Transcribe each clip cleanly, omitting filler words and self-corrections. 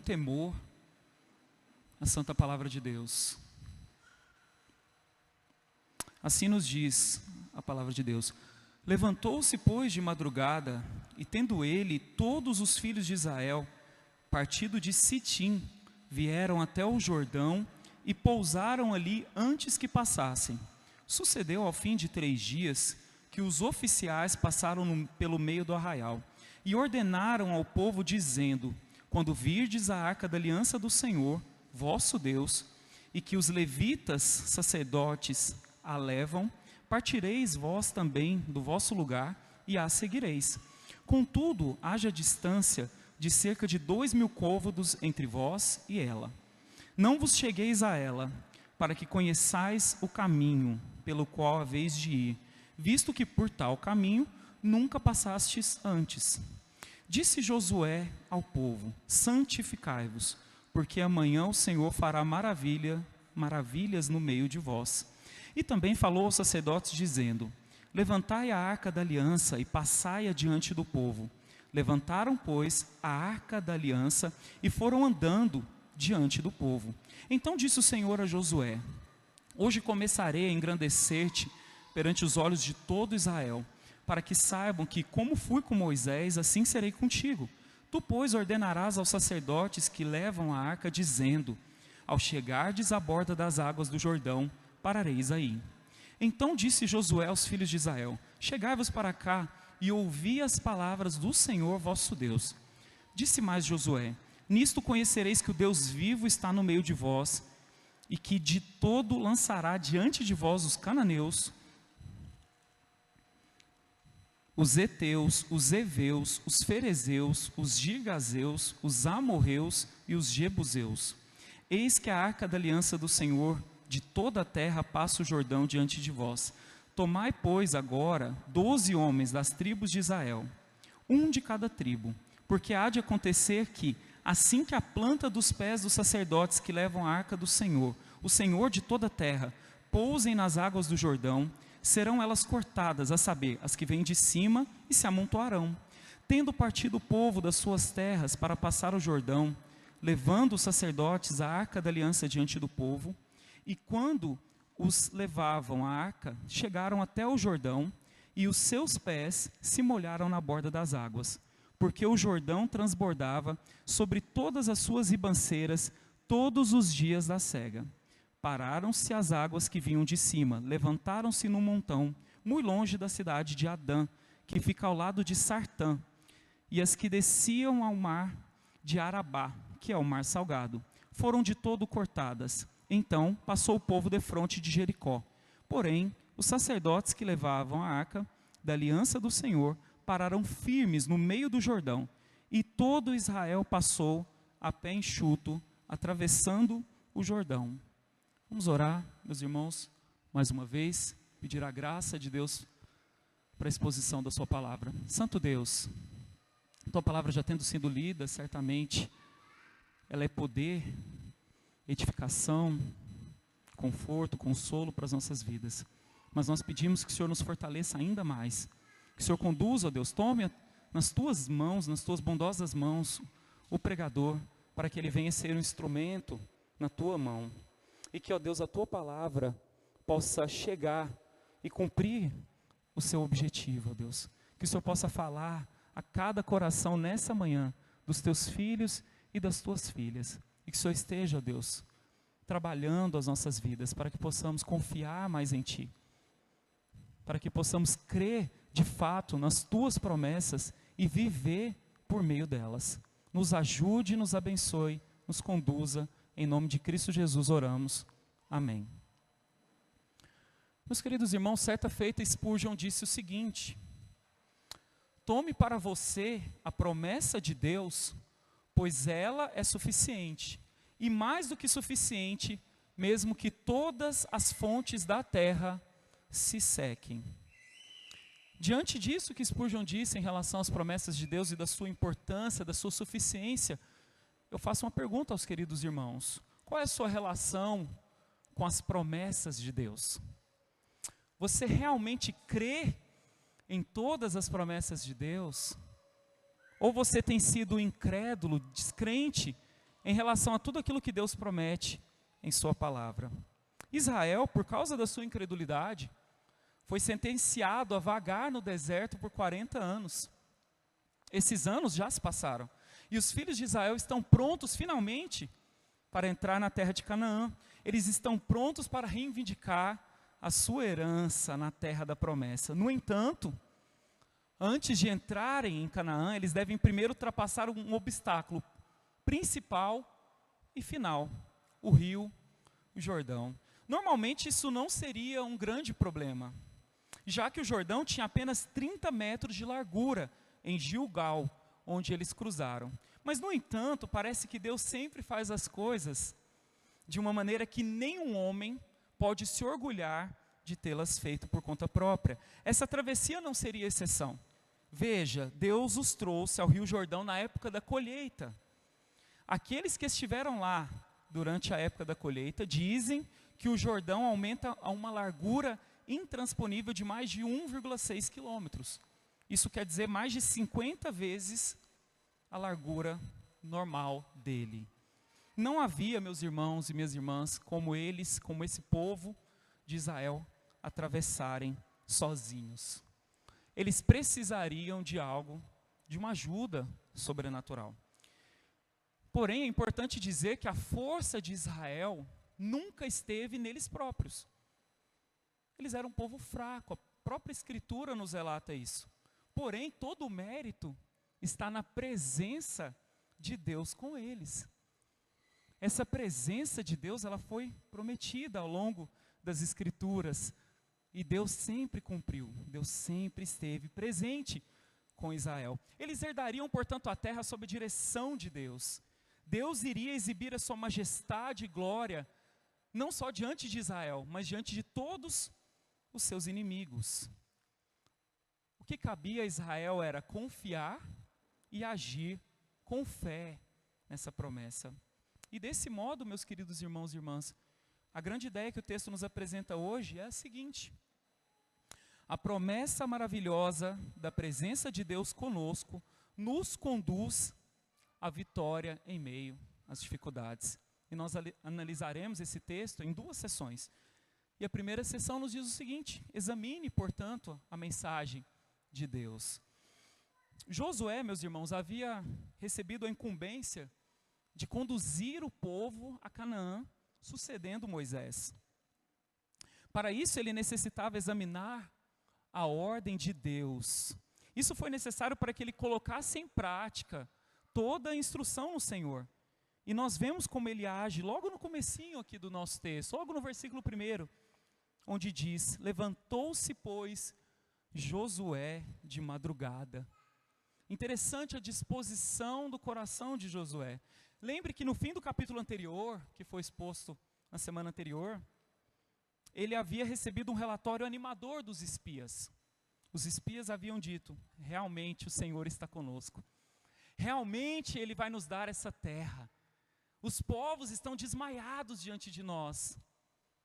temor a santa palavra de Deus. Assim nos diz a palavra de Deus: levantou-se, pois, de madrugada, e tendo ele todos os filhos de Israel, partido de Sitim, vieram até o Jordão e pousaram ali antes que passassem. Sucedeu ao fim de 3 dias que os oficiais passaram pelo meio do arraial e ordenaram ao povo dizendo: quando virdes a arca da aliança do Senhor, vosso Deus, e que os levitas sacerdotes a levam, partireis vós também do vosso lugar e a seguireis. Contudo, haja distância de cerca de 2.000 côvados entre vós e ela. Não vos chegueis a ela, para que conheçais o caminho pelo qual haveis de ir, visto que por tal caminho nunca passastes antes. Disse Josué ao povo: santificai-vos, porque amanhã o Senhor fará maravilhas no meio de vós. E também falou aos sacerdotes, dizendo: levantai a arca da aliança e passai-a diante do povo. Levantaram, pois, a arca da aliança e foram andando diante do povo. Então disse o Senhor a Josué: hoje começarei a engrandecer-te perante os olhos de todo Israel, para que saibam que, como fui com Moisés, assim serei contigo. Tu, pois, ordenarás aos sacerdotes que levam a arca, dizendo: ao chegardes à borda das águas do Jordão, parareis aí. Então disse Josué aos filhos de Israel: chegai-vos para cá e ouvi as palavras do Senhor vosso Deus. Disse mais Josué: nisto conhecereis que o Deus vivo está no meio de vós, e que de todo lançará diante de vós os cananeus, os heteus, os heveus, os ferezeus, os girgazeus, os amorreus e os jebuseus. Eis que a arca da aliança do Senhor de toda a terra passa o Jordão diante de vós. Tomai, pois, agora 12 homens das tribos de Israel, um de cada tribo, porque há de acontecer que, assim que a planta dos pés dos sacerdotes que levam a arca do Senhor, o Senhor de toda a terra, pousem nas águas do Jordão, serão elas cortadas, a saber, as que vêm de cima, e se amontoarão. Tendo partido o povo das suas terras para passar o Jordão, levando os sacerdotes a arca da aliança diante do povo, e quando os levavam a arca, chegaram até o Jordão, e os seus pés se molharam na borda das águas, porque o Jordão transbordava sobre todas as suas ribanceiras todos os dias da sega. Pararam-se as águas que vinham de cima, levantaram-se num montão, muito longe da cidade de Adã, que fica ao lado de Sartã, e as que desciam ao mar de Arabá, que é o mar salgado, foram de todo cortadas. Então passou o povo defronte de Jericó. Porém, os sacerdotes que levavam a arca da aliança do Senhor pararam firmes no meio do Jordão, e todo Israel passou a pé enxuto, atravessando o Jordão. Vamos orar, meus irmãos, mais uma vez, pedir a graça de Deus para a exposição da sua palavra. Santo Deus, tua palavra já tendo sido lida, certamente, ela é poder, edificação, conforto, consolo para as nossas vidas. Mas nós pedimos que o Senhor nos fortaleça ainda mais. Que o Senhor conduza, ó Deus, tome nas tuas mãos, nas tuas bondosas mãos, o pregador, para que ele venha ser um instrumento na tua mão. E que, ó Deus, a tua palavra possa chegar e cumprir o seu objetivo, ó Deus. Que o Senhor possa falar a cada coração nessa manhã, dos teus filhos e das tuas filhas. E que o Senhor esteja, ó Deus, trabalhando as nossas vidas, para que possamos confiar mais em Ti. Para que possamos crer de fato nas Tuas promessas e viver por meio delas. Nos ajude, nos abençoe, nos conduza. Em nome de Cristo Jesus oramos. Amém. Meus queridos irmãos, certa feita Spurgeon disse o seguinte: tome para você a promessa de Deus, pois ela é suficiente, e mais do que suficiente, mesmo que todas as fontes da terra se sequem. Diante disso que Spurgeon disse em relação às promessas de Deus e da sua importância, da sua suficiência, eu faço uma pergunta aos queridos irmãos: qual é a sua relação com as promessas de Deus? Você realmente crê em todas as promessas de Deus? Ou você tem sido incrédulo, descrente em relação a tudo aquilo que Deus promete em sua palavra. Israel, por causa da sua incredulidade, foi sentenciado a vagar no deserto por 40 anos. Esses anos já se passaram. E os filhos de Israel estão prontos, finalmente, para entrar na terra de Canaã. Eles estão prontos para reivindicar a sua herança na terra da promessa. No entanto, antes de entrarem em Canaã, eles devem primeiro ultrapassar um obstáculo principal e final, o rio Jordão. Normalmente isso não seria um grande problema, já que o Jordão tinha apenas 30 metros de largura em Gilgal, onde eles cruzaram. Mas, no entanto, parece que Deus sempre faz as coisas de uma maneira que nenhum homem pode se orgulhar de tê-las feito por conta própria. Essa travessia não seria exceção. Veja, Deus os trouxe ao Rio Jordão na época da colheita. Aqueles que estiveram lá durante a época da colheita dizem que o Jordão aumenta a uma largura intransponível de mais de 1,6 quilômetros. Isso quer dizer mais de 50 vezes a largura normal dele. Não havia, meus irmãos e minhas irmãs, como esse povo de Israel, atravessarem sozinhos. Eles precisariam de algo, de uma ajuda sobrenatural. Porém, é importante dizer que a força de Israel nunca esteve neles próprios. Eles eram um povo fraco, a própria Escritura nos relata isso. Porém, todo o mérito está na presença de Deus com eles. Essa presença de Deus, ela foi prometida ao longo das Escrituras. E Deus sempre cumpriu, Deus sempre esteve presente com Israel. Eles herdariam, portanto, a terra sob a direção de Deus. Deus iria exibir a sua majestade e glória, não só diante de Israel, mas diante de todos os seus inimigos. O que cabia a Israel era confiar e agir com fé nessa promessa. E desse modo, meus queridos irmãos e irmãs, a grande ideia que o texto nos apresenta hoje é a seguinte: a promessa maravilhosa da presença de Deus conosco nos conduz à vitória em meio às dificuldades. E nós analisaremos esse texto em 2 sessões. E a primeira sessão nos diz o seguinte: examine, portanto, a mensagem de Deus. Josué, meus irmãos, havia recebido a incumbência de conduzir o povo a Canaã, sucedendo Moisés. Para isso, ele necessitava examinar a ordem de Deus. Isso foi necessário para que ele colocasse em prática toda a instrução no Senhor. E nós vemos como ele age logo no comecinho aqui do nosso texto, logo no versículo 1, onde diz: levantou-se, pois, Josué de madrugada. Interessante a disposição do coração de Josué. Lembre que no fim do capítulo anterior, que foi exposto na semana anterior, ele havia recebido um relatório animador dos espias. Os espias haviam dito: realmente o Senhor está conosco. Realmente Ele vai nos dar essa terra. Os povos estão desmaiados diante de nós.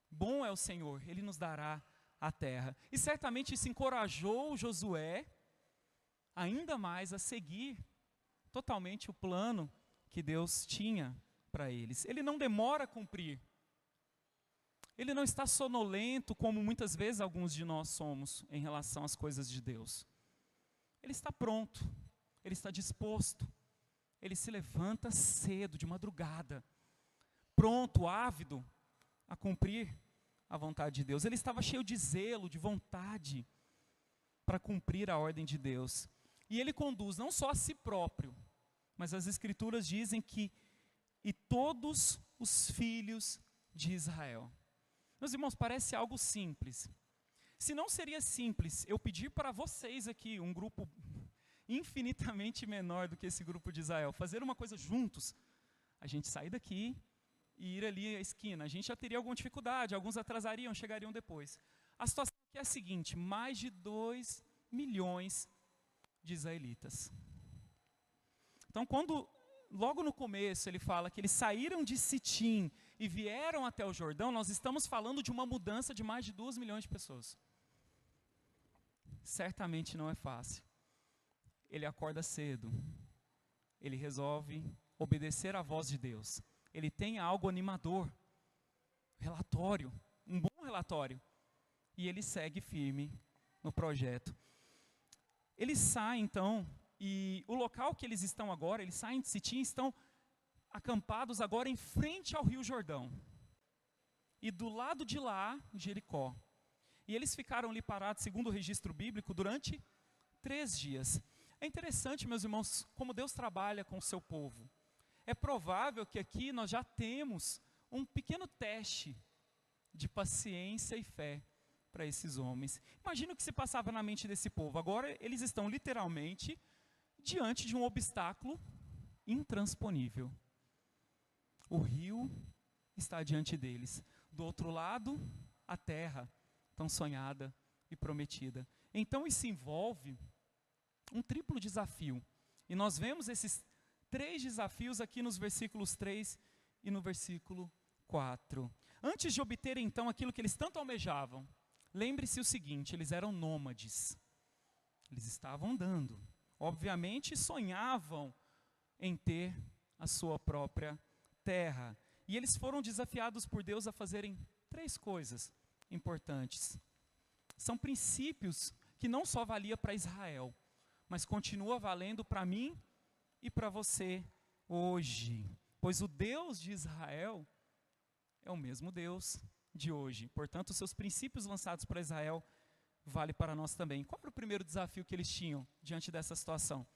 Bom é o Senhor, Ele nos dará a terra. E certamente isso encorajou Josué ainda mais a seguir totalmente o plano que Deus tinha para eles. Ele não demora a cumprir. Ele não está sonolento, como muitas vezes alguns de nós somos em relação às coisas de Deus. Ele está pronto, ele está disposto. Ele se levanta cedo, de madrugada, pronto, ávido a cumprir a vontade de Deus. Ele estava cheio de zelo, de vontade para cumprir a ordem de Deus. E ele conduz não só a si próprio, mas as Escrituras dizem que e todos os filhos de Israel. Meus irmãos, parece algo simples. Se não seria simples eu pedir para vocês aqui, um grupo infinitamente menor do que esse grupo de Israel, fazer uma coisa juntos, a gente sair daqui e ir ali à esquina, a gente já teria alguma dificuldade, alguns atrasariam, chegariam depois. A situação aqui é a seguinte: mais de 2 milhões de israelitas. Então, quando logo no começo ele fala que eles saíram de Sitim e vieram até o Jordão, nós estamos falando de uma mudança de mais de 2 milhões de pessoas. Certamente não é fácil. Ele acorda cedo, ele resolve obedecer à voz de Deus. Ele tem algo animador, relatório, um bom relatório. E ele segue firme no projeto. Eles saem então, e o local que eles estão agora, eles saem de Sitim, estão acampados agora em frente ao Rio Jordão. E do lado de lá, Jericó. E eles ficaram ali parados, segundo o registro bíblico, durante 3 dias. É interessante, meus irmãos, como Deus trabalha com o seu povo. É provável que aqui nós já temos um pequeno teste de paciência e fé para esses homens. Imagina o que se passava na mente desse povo. Agora eles estão literalmente diante de um obstáculo intransponível. O rio está diante deles. Do outro lado, a terra, tão sonhada e prometida. Então isso envolve um triplo desafio. E nós vemos esses 3 desafios aqui nos versículos 3 e no versículo 4. Antes de obterem então aquilo que eles tanto almejavam, lembre-se o seguinte: eles eram nômades. Eles estavam andando. Obviamente sonhavam em ter a sua própria terra. E eles foram desafiados por Deus a fazerem 3 coisas importantes. São princípios que não só valia para Israel, mas continua valendo para mim e para você hoje. Pois o Deus de Israel é o mesmo Deus de hoje. Portanto, os seus princípios lançados para Israel vale para nós também. Qual era o primeiro desafio que eles tinham diante dessa situação?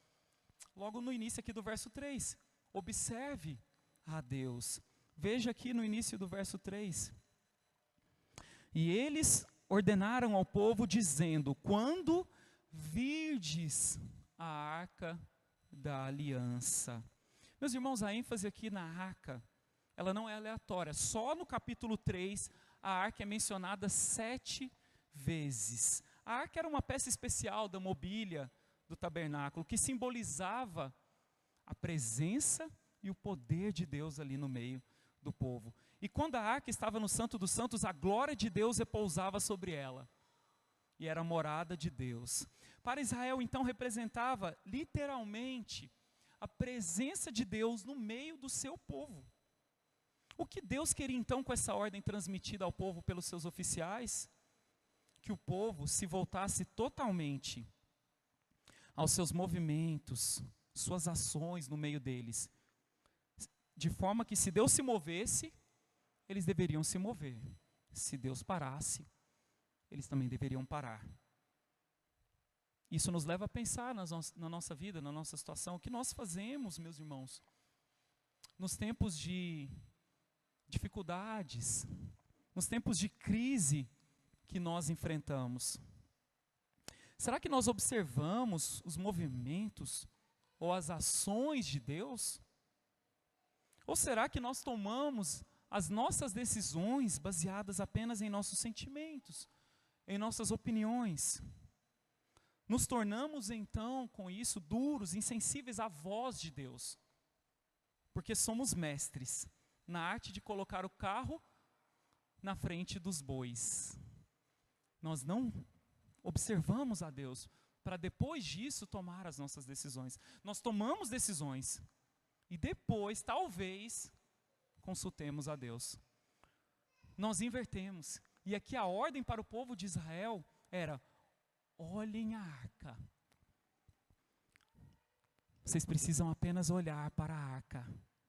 Logo no início aqui do verso 3. Observe a Deus. Veja aqui no início do verso 3. E eles ordenaram ao povo dizendo: quando virdes a arca da aliança. Meus irmãos, a ênfase aqui na arca, ela não é aleatória. Só no capítulo 3, a arca é mencionada 7 vezes. A arca era uma peça especial da mobília do tabernáculo, que simbolizava a presença e o poder de Deus ali no meio do povo. E quando a arca estava no Santo dos Santos, a glória de Deus repousava sobre ela. E era a morada de Deus. Para Israel, então, representava literalmente a presença de Deus no meio do seu povo. O que Deus queria então com essa ordem transmitida ao povo pelos seus oficiais? Que o povo se voltasse totalmente aos seus movimentos, suas ações no meio deles. De forma que se Deus se movesse, eles deveriam se mover. Se Deus parasse, eles também deveriam parar. Isso nos leva a pensar na nossa vida, na nossa situação. O que nós fazemos, meus irmãos, nos tempos de dificuldades, nos tempos de crise que nós enfrentamos. Será que nós observamos os movimentos ou as ações de Deus? Ou será que nós tomamos as nossas decisões baseadas apenas em nossos sentimentos, em nossas opiniões? Nos tornamos então, com isso, duros, insensíveis à voz de Deus. Porque somos mestres na arte de colocar o carro na frente dos bois. Nós não observamos a Deus para depois disso tomar as nossas decisões. Nós tomamos decisões e depois, talvez, consultemos a Deus. Nós invertemos. E aqui a ordem para o povo de Israel era: olhem a arca. Vocês precisam apenas olhar para a arca.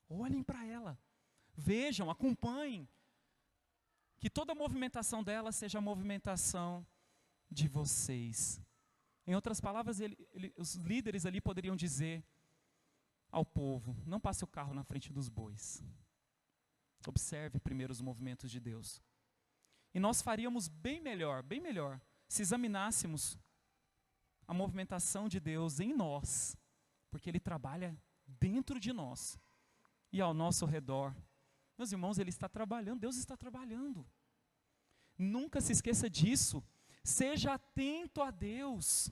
Olhem para ela. Vejam, acompanhem. Que toda a movimentação dela seja a movimentação de vocês. Em outras palavras, os líderes ali poderiam dizer ao povo: não passe o carro na frente dos bois. Observe primeiro os movimentos de Deus. E nós faríamos bem melhor, se examinássemos a movimentação de Deus em nós, porque Ele trabalha dentro de nós e ao nosso redor. Meus irmãos, Ele está trabalhando, Deus está trabalhando. Nunca se esqueça disso. Seja atento a Deus.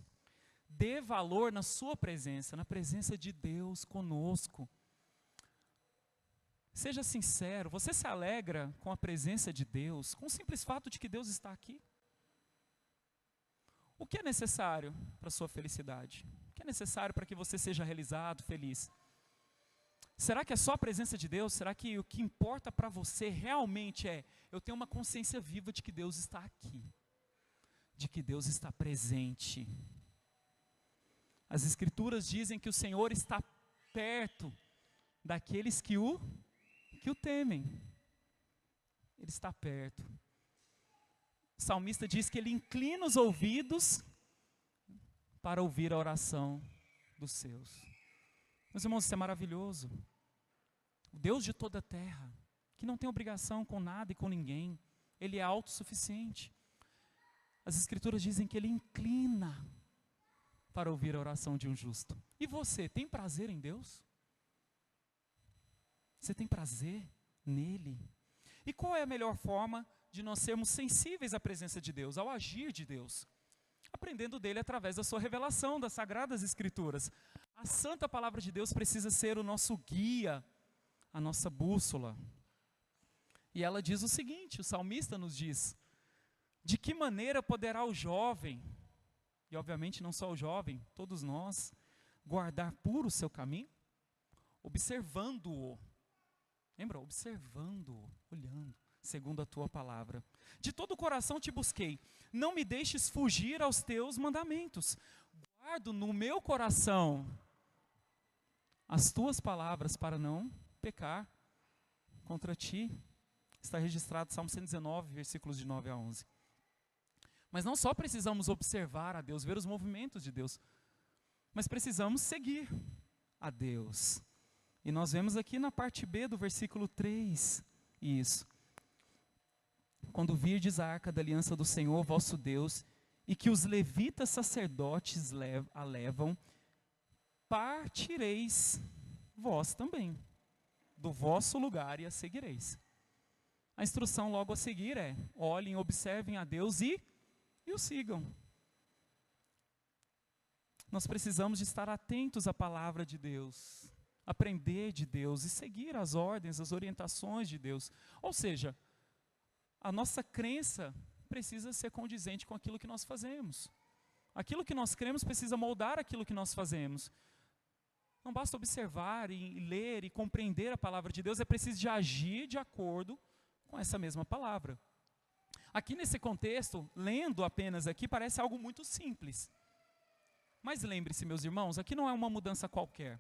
Dê valor na sua presença, na presença de Deus conosco. Seja sincero, você se alegra com a presença de Deus, com o simples fato de que Deus está aqui? O que é necessário para a sua felicidade? O que é necessário para que você seja realizado, feliz? Será que é só a presença de Deus? Será que o que importa para você realmente é eu tenho uma consciência viva de que Deus está aqui, de que Deus está presente? As Escrituras dizem que o Senhor está perto daqueles que o temem. Ele está perto. O salmista diz que ele inclina os ouvidos para ouvir a oração dos seus. Meus irmãos, isso é maravilhoso. O Deus de toda a terra, que não tem obrigação com nada e com ninguém, Ele é autossuficiente. As Escrituras dizem que Ele inclina para ouvir a oração de um justo. E você, tem prazer em Deus? Você tem prazer nele? E qual é a melhor forma de nós sermos sensíveis à presença de Deus, ao agir de Deus? Aprendendo dele através da sua revelação, das Sagradas Escrituras. A Santa Palavra de Deus precisa ser o nosso guia, a nossa bússola. E ela diz o seguinte, o salmista nos diz: de que maneira poderá o jovem, e obviamente não só o jovem, todos nós, guardar puro o seu caminho? Observando-o. Lembra? Observando-o, olhando, segundo a tua palavra. De todo o coração te busquei, não me deixes fugir aos teus mandamentos. Guardo no meu coração as tuas palavras para não pecar contra ti. Está registrado Salmo 119, versículos de 9 a 11. Mas não só precisamos observar a Deus, ver os movimentos de Deus, mas precisamos seguir a Deus. E nós vemos aqui na parte B do versículo 3, isso. Quando virdes a arca da aliança do Senhor, vosso Deus, e que os levitas sacerdotes a levam, partireis vós também do vosso lugar e a seguireis. A instrução logo a seguir é: olhem, observem a Deus e o sigam. Nós precisamos de estar atentos à palavra de Deus, aprender de Deus e seguir as ordens, as orientações de Deus. Ou seja, a nossa crença precisa ser condizente com aquilo que nós fazemos. Aquilo que nós cremos precisa moldar aquilo que nós fazemos. Não basta observar e ler e compreender a palavra de Deus, é preciso de agir de acordo com essa mesma palavra. Aqui nesse contexto, lendo apenas aqui, parece algo muito simples. Mas lembre-se, meus irmãos, aqui não é uma mudança qualquer.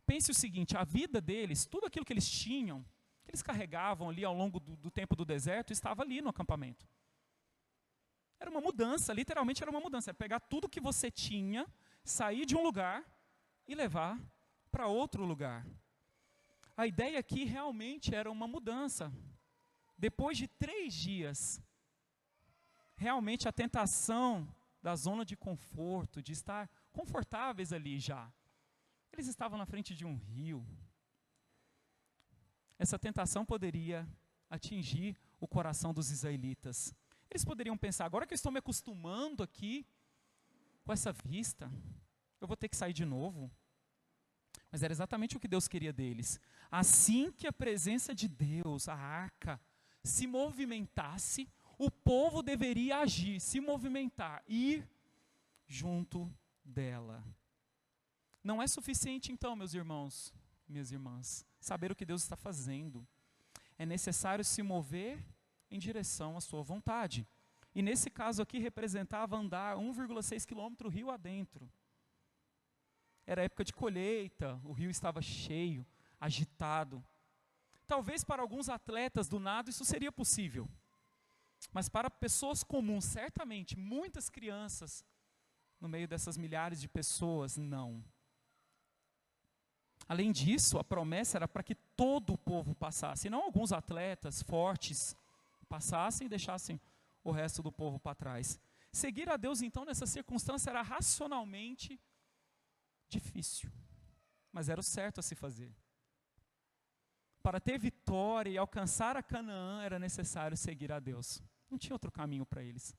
Pense o seguinte, a vida deles, tudo aquilo que eles tinham, que eles carregavam ali ao longo do tempo do deserto, estava ali no acampamento. Era uma mudança, literalmente era uma mudança. Era pegar tudo que você tinha, sair de um lugar e levar para outro lugar. A ideia aqui realmente era uma mudança. Depois de 3 dias, realmente a tentação da zona de conforto, de estar confortáveis ali já. Eles estavam na frente de um rio. Essa tentação poderia atingir o coração dos israelitas. Eles poderiam pensar, agora que eu estou me acostumando aqui com essa vista, eu vou ter que sair de novo. Mas era exatamente o que Deus queria deles. Assim que a presença de Deus, a arca, se movimentasse, o povo deveria agir, se movimentar, ir junto dela. Não é suficiente então, meus irmãos, minhas irmãs, saber o que Deus está fazendo. É necessário se mover em direção à sua vontade. E nesse caso aqui representava andar 1,6 quilômetro rio adentro. Era época de colheita, o rio estava cheio, agitado. Talvez para alguns atletas do nado isso seria possível. Mas para pessoas comuns, certamente, muitas crianças, no meio dessas milhares de pessoas, não. Além disso, a promessa era para que todo o povo passasse, e não alguns atletas fortes passassem e deixassem o resto do povo para trás. Seguir a Deus, então, nessa circunstância era racionalmente difícil, mas era o certo a se fazer. Para ter vitória e alcançar a Canaã, era necessário seguir a Deus. Não tinha outro caminho para eles.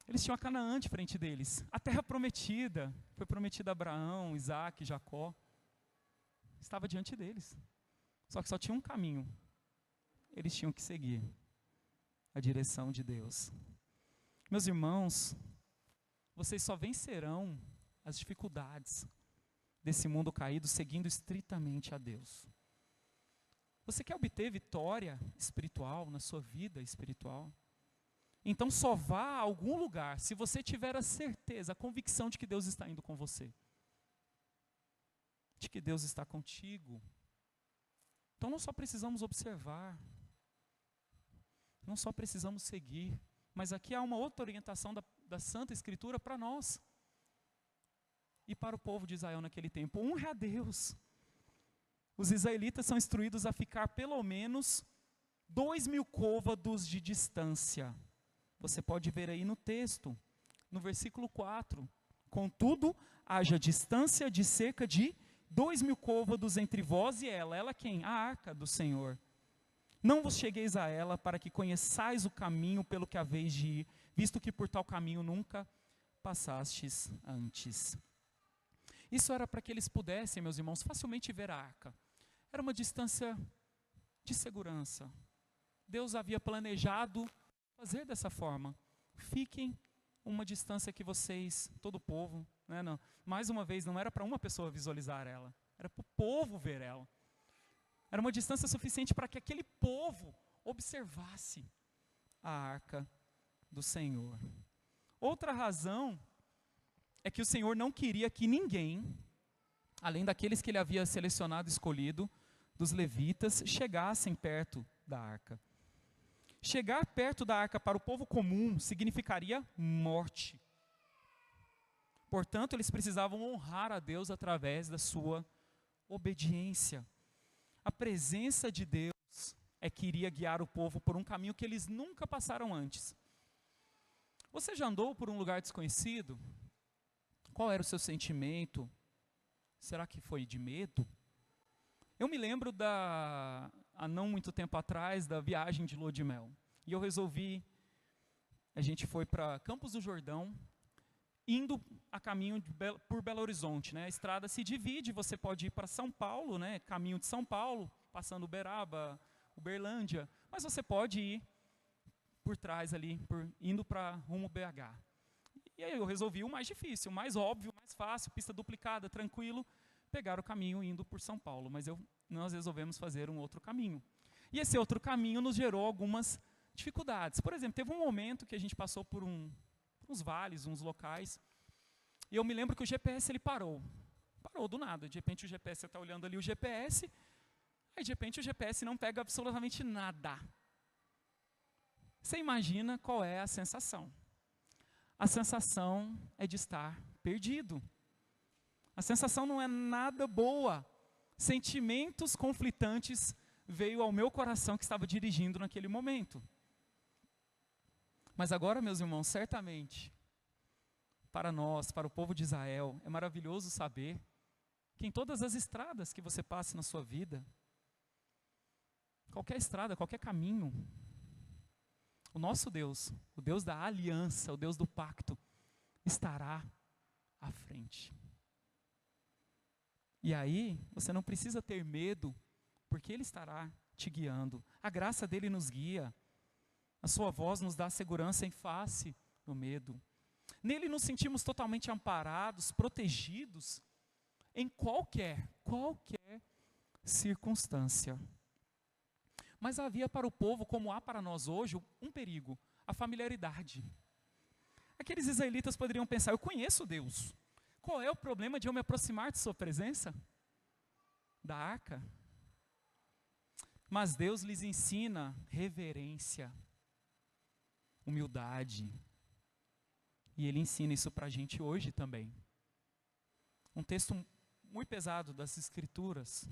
Eles tinham a Canaã de frente deles. A terra prometida, foi prometida a Abraão, Isaac, Jacó. Estava diante deles. Só que só tinha um caminho. Eles tinham que seguir a direção de Deus. Meus irmãos, vocês só vencerão as dificuldades. desse mundo caído, seguindo estritamente a Deus. Você quer obter vitória espiritual na sua vida espiritual? Então só vá a algum lugar se você tiver a certeza, a convicção de que Deus está indo com você. De que Deus está contigo. Então não só precisamos observar, não só precisamos seguir, mas aqui há uma outra orientação da Santa Escritura para nós. E para o povo de Israel naquele tempo, honre a Deus. Os israelitas são instruídos a ficar pelo menos 2.000 côvados de distância. Você pode ver aí no texto, no versículo 4. Contudo, haja distância de cerca de 2.000 côvados entre vós e ela. Ela quem? A arca do Senhor. Não vos chegueis a ela para que conheçais o caminho pelo que haveis de ir, visto que por tal caminho nunca passastes antes. Isso era para que eles pudessem, meus irmãos, facilmente ver a arca. Era uma distância de segurança. Deus havia planejado fazer dessa forma. Fiquem uma distância que vocês, todo o povo, né, não, mais uma vez, não era para uma pessoa visualizar ela, era para o povo ver ela. Era uma distância suficiente para que aquele povo observasse a arca do Senhor. Outra razão é que o Senhor não queria que ninguém, além daqueles que ele havia selecionado e escolhido, dos levitas, chegassem perto da arca. Chegar perto da arca para o povo comum significaria morte. Portanto, eles precisavam honrar a Deus através da sua obediência. A presença de Deus é que iria guiar o povo por um caminho que eles nunca passaram antes. Você já andou por um lugar desconhecido? Qual era o seu sentimento? Será que foi de medo? Eu me lembro há não muito tempo atrás, da viagem de lua de mel. E eu resolvi, a gente foi para Campos do Jordão, indo a caminho por Belo Horizonte, né? A estrada se divide, você pode ir para São Paulo, né? Caminho de São Paulo, passando Uberaba, Uberlândia, mas você pode ir por trás ali, indo para rumo BH. E aí eu resolvi o mais difícil, o mais óbvio, o mais fácil, pista duplicada, tranquilo, pegar o caminho indo por São Paulo, mas nós resolvemos fazer um outro caminho. E esse outro caminho nos gerou algumas dificuldades. Por exemplo, teve um momento que a gente passou por uns vales, uns locais, e eu me lembro que o GPS ele parou do nada. De repente o GPS, você está olhando ali o GPS, aí de repente o GPS não pega absolutamente nada. Você imagina qual é a sensação? A sensação é de estar perdido. A sensação não é nada boa. Sentimentos conflitantes veio ao meu coração que estava dirigindo naquele momento. Mas agora, meus irmãos, certamente, para nós, para o povo de Israel, é maravilhoso saber que em todas as estradas que você passe na sua vida, qualquer estrada, qualquer caminho, o nosso Deus, o Deus da aliança, o Deus do pacto, estará à frente. E aí, você não precisa ter medo, porque Ele estará te guiando. A graça dEle nos guia. A sua voz nos dá segurança em face do medo. Nele nos sentimos totalmente amparados, protegidos, em qualquer circunstância. Mas havia para o povo, como há para nós hoje, um perigo, a familiaridade. Aqueles israelitas poderiam pensar, eu conheço Deus. Qual é o problema de eu me aproximar de sua presença? Da arca? Mas Deus lhes ensina reverência, humildade. E Ele ensina isso para a gente hoje também. Um texto muito pesado das Escrituras,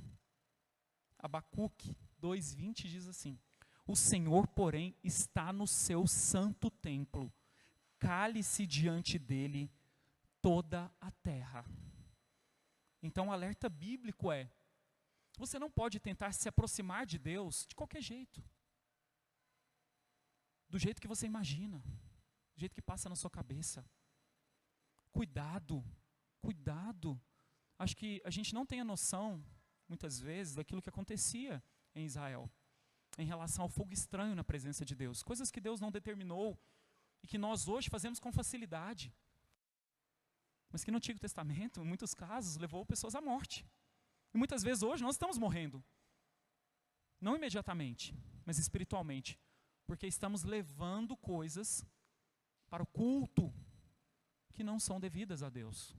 Abacuque 2:20 diz assim: o Senhor, porém, está no seu santo templo, cale-se diante dele toda a terra. Então o alerta bíblico é, você não pode tentar se aproximar de Deus de qualquer jeito. Do jeito que você imagina, do jeito que passa na sua cabeça. Cuidado, cuidado. Acho que a gente não tem a noção, muitas vezes, daquilo que acontecia em Israel, em relação ao fogo estranho na presença de Deus. Coisas que Deus não determinou e que nós hoje fazemos com facilidade. mas que no Antigo Testamento, em muitos casos, levou pessoas à morte. E muitas vezes hoje nós estamos morrendo. Não imediatamente, mas espiritualmente. Porque estamos levando coisas para o culto que não são devidas a Deus.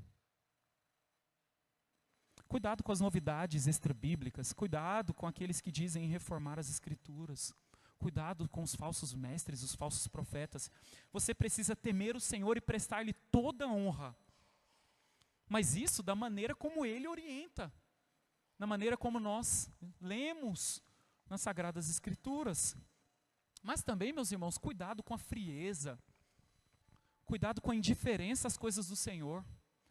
Cuidado com as novidades extrabíblicas. Cuidado com aqueles que dizem reformar as Escrituras. Cuidado com os falsos mestres, os falsos profetas. Você precisa temer o Senhor e prestar-lhe toda a honra. Mas isso da maneira como Ele orienta. Na maneira como nós lemos nas Sagradas Escrituras. Mas também, meus irmãos, cuidado com a frieza. Cuidado com a indiferença às coisas do Senhor.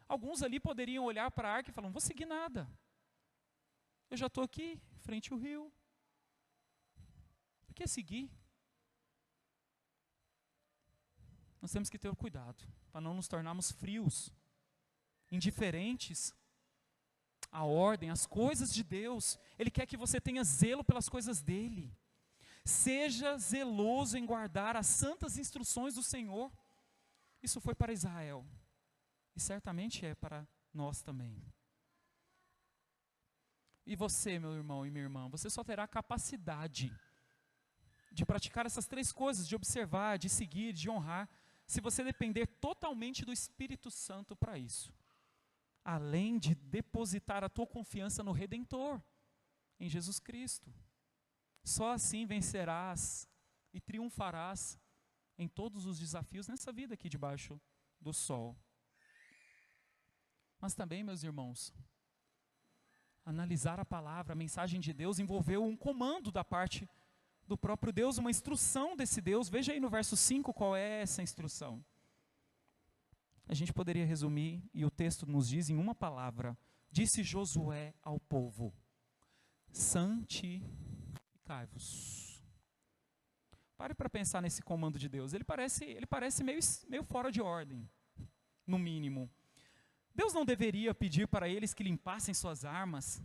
Alguns ali poderiam olhar para a arca e falar, não vou seguir nada. Eu já estou aqui, frente ao rio. Por que seguir? Nós temos que ter cuidado, para não nos tornarmos frios, indiferentes à ordem, às coisas de Deus. Ele quer que você tenha zelo pelas coisas dele. Seja zeloso em guardar as santas instruções do Senhor. Isso foi para Israel. E certamente é para nós também. E você, meu irmão e minha irmã, você só terá capacidade de praticar essas três coisas, de observar, de seguir, de honrar, se você depender totalmente do Espírito Santo para isso. Além de depositar a tua confiança no Redentor, em Jesus Cristo. Só assim vencerás e triunfarás em todos os desafios nessa vida aqui debaixo do sol. Mas também, meus irmãos, analisar a palavra, a mensagem de Deus, envolveu um comando da parte do próprio Deus, uma instrução desse Deus. Veja aí no verso 5 qual é essa instrução. A gente poderia resumir, e o texto nos diz em uma palavra: disse Josué ao povo, santificai-vos. Pare para pensar nesse comando de Deus. Ele parece meio fora de ordem, no mínimo. Deus não deveria pedir para eles que limpassem suas armas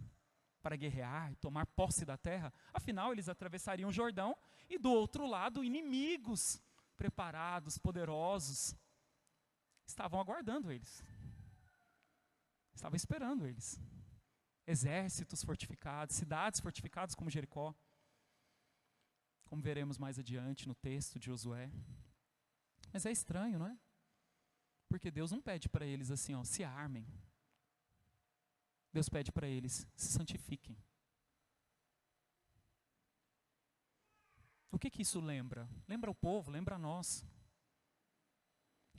para guerrear e tomar posse da terra? Afinal, eles atravessariam o Jordão e do outro lado, inimigos preparados, poderosos, estavam aguardando eles. Estavam esperando eles. Exércitos fortificados, cidades fortificadas como Jericó, como veremos mais adiante no texto de Josué. Mas é estranho, não é? Porque Deus não pede para eles assim, ó, se armem. Deus pede para eles, se santifiquem. O que isso lembra? Lembra o povo, lembra a nós.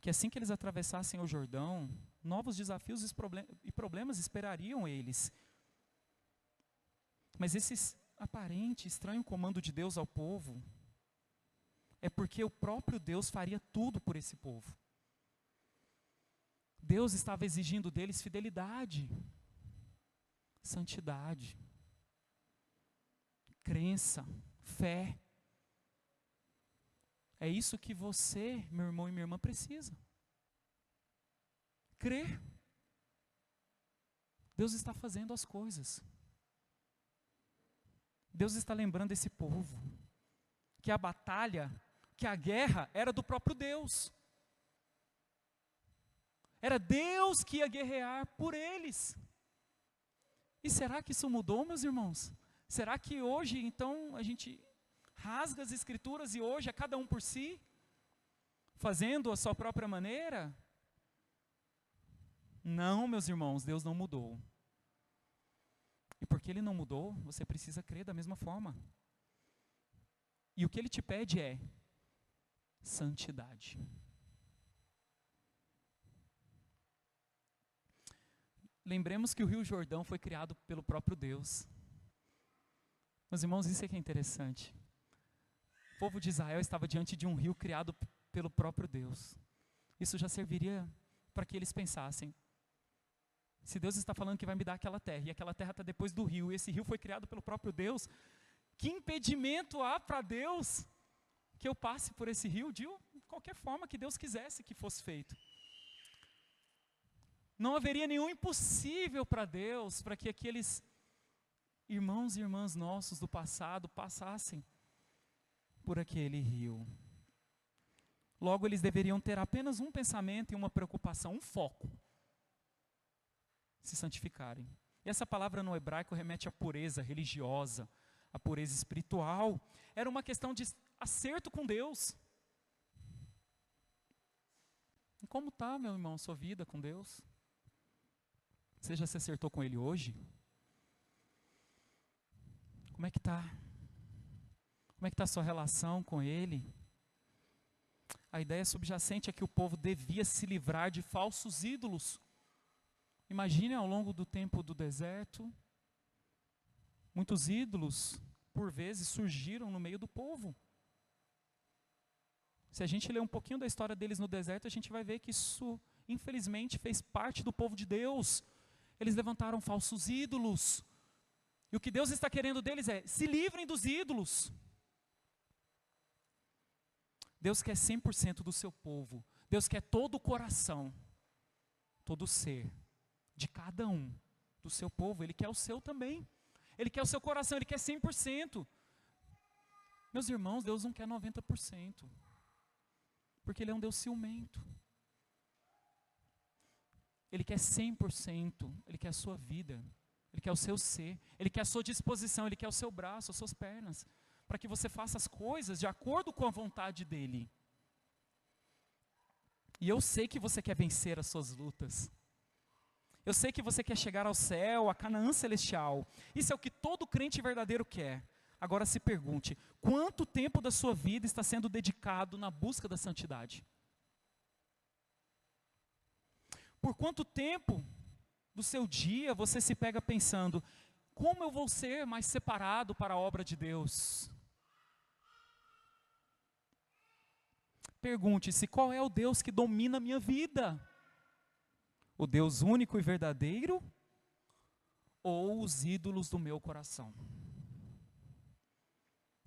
Que assim que eles atravessassem o Jordão, novos desafios e problemas esperariam eles. Mas esse aparente, estranho comando de Deus ao povo, é porque o próprio Deus faria tudo por esse povo. Deus estava exigindo deles fidelidade, santidade, crença, fé. É isso que você, meu irmão e minha irmã, precisa. Crer. Deus está fazendo as coisas. Deus está lembrando esse povo que a batalha, que a guerra era do próprio Deus. Era Deus que ia guerrear por eles. E será que isso mudou, meus irmãos? Será que hoje, então, a gente rasga as Escrituras e hoje é cada um por si? Fazendo a sua própria maneira? Não, meus irmãos, Deus não mudou. E porque Ele não mudou, você precisa crer da mesma forma. E o que Ele te pede é santidade. Lembremos que o Rio Jordão foi criado pelo próprio Deus. Meus irmãos, isso é que é interessante. O povo de Israel estava diante de um rio criado pelo próprio Deus. Isso já serviria para que eles pensassem, se Deus está falando que vai me dar aquela terra, e aquela terra está depois do rio, e esse rio foi criado pelo próprio Deus, que impedimento há para Deus que eu passe por esse rio de qualquer forma que Deus quisesse que fosse feito? Não haveria nenhum impossível para Deus, para que aqueles irmãos e irmãs nossos do passado passassem por aquele rio. Logo, eles deveriam ter apenas um pensamento e uma preocupação, um foco. se santificarem. E essa palavra no hebraico remete à pureza religiosa, à pureza espiritual. Era uma questão de acerto com Deus. E como está, meu irmão, sua vida com Deus? Você já se acertou com Ele hoje? Como é que está? Como é que está a sua relação com Ele? A ideia subjacente é que o povo devia se livrar de falsos ídolos. Imagine ao longo do tempo do deserto, muitos ídolos, por vezes, surgiram no meio do povo. Se a gente ler um pouquinho da história deles no deserto, a gente vai ver que isso, infelizmente, fez parte do povo de Deus. Eles levantaram falsos ídolos. E o que Deus está querendo deles é, se livrem dos ídolos. Deus quer 100% do seu povo. Deus quer todo o coração, todo o ser, de cada um, do seu povo. Ele quer o seu também. Ele quer o seu coração, Ele quer 100%. Meus irmãos, Deus não quer 90%. Porque Ele é um Deus ciumento. Ele quer 100%. Ele quer a sua vida. Ele quer o seu ser. Ele quer a sua disposição. Ele quer o seu braço, as suas pernas. Para que você faça as coisas de acordo com a vontade dEle. E eu sei que você quer vencer as suas lutas. Eu sei que você quer chegar ao céu, à Canaã celestial. Isso é o que todo crente verdadeiro quer. Agora se pergunte, quanto tempo da sua vida está sendo dedicado na busca da santidade? Por quanto tempo do seu dia você se pega pensando, como eu vou ser mais separado para a obra de Deus? Pergunte-se, qual é o Deus que domina a minha vida? O Deus único e verdadeiro ou os ídolos do meu coração?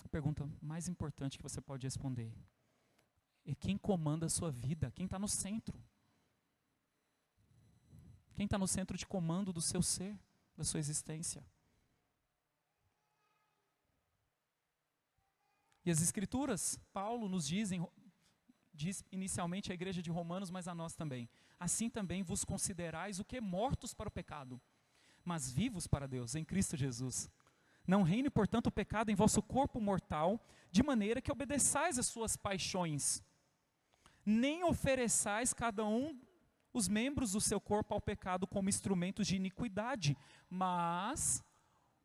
A pergunta mais importante que você pode responder é quem comanda a sua vida, quem está no centro. Quem está no centro de comando do seu ser, da sua existência. E as Escrituras, Paulo nos diz inicialmente à igreja de Romanos, mas a nós também. Assim também vos considerais o que? Mortos para o pecado, mas vivos para Deus, em Cristo Jesus. Não reine, portanto, o pecado em vosso corpo mortal, de maneira que obedeçais às suas paixões. Nem ofereçais cada um os membros do seu corpo ao pecado como instrumentos de iniquidade, mas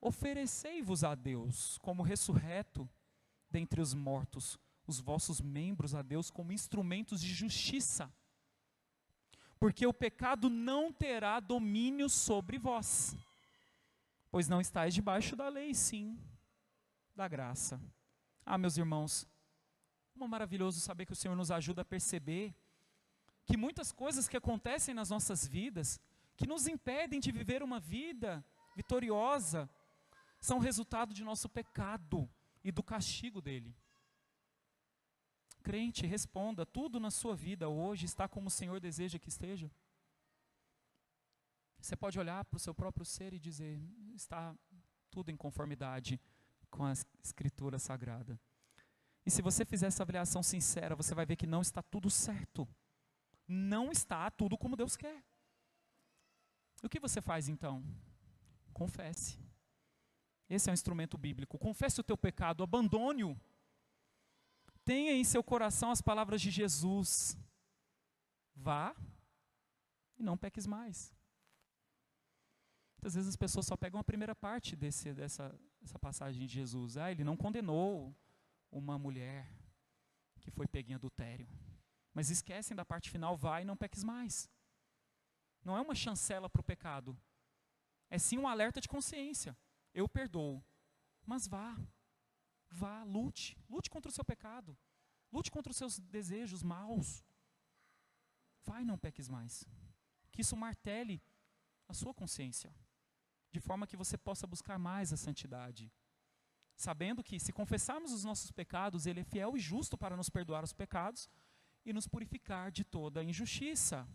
oferecei-vos a Deus como ressurreto dentre os mortos, os vossos membros a Deus como instrumentos de justiça. Porque o pecado não terá domínio sobre vós, pois não estáis debaixo da lei, sim, da graça. Ah, meus irmãos, como é maravilhoso saber que o Senhor nos ajuda a perceber que muitas coisas que acontecem nas nossas vidas, que nos impedem de viver uma vida vitoriosa, são resultado de nosso pecado e do castigo dele. Crente, responda, tudo na sua vida hoje está como o Senhor deseja que esteja? Você pode olhar para o seu próprio ser e dizer, está tudo em conformidade com a Escritura Sagrada. E se você fizer essa avaliação sincera, você vai ver que não está tudo certo. Não está tudo como Deus quer. O que você faz então? Confesse. Esse é um instrumento bíblico. Confesse o teu pecado, abandone-o. Tenha em seu coração as palavras de Jesus. Vá e não peques mais. Muitas vezes as pessoas só pegam a primeira parte dessa passagem de Jesus. Ele não condenou uma mulher que foi pega em adultério. Mas esquecem da parte final, vai e não peques mais. Não é uma chancela para o pecado. É sim um alerta de consciência. Eu perdoo. Mas vá, lute contra o seu pecado. Lute contra os seus desejos maus. Vai e não peques mais. Que isso martele a sua consciência. De forma que você possa buscar mais a santidade. Sabendo que se confessarmos os nossos pecados, Ele é fiel e justo para nos perdoar os pecados e nos purificar de toda injustiça,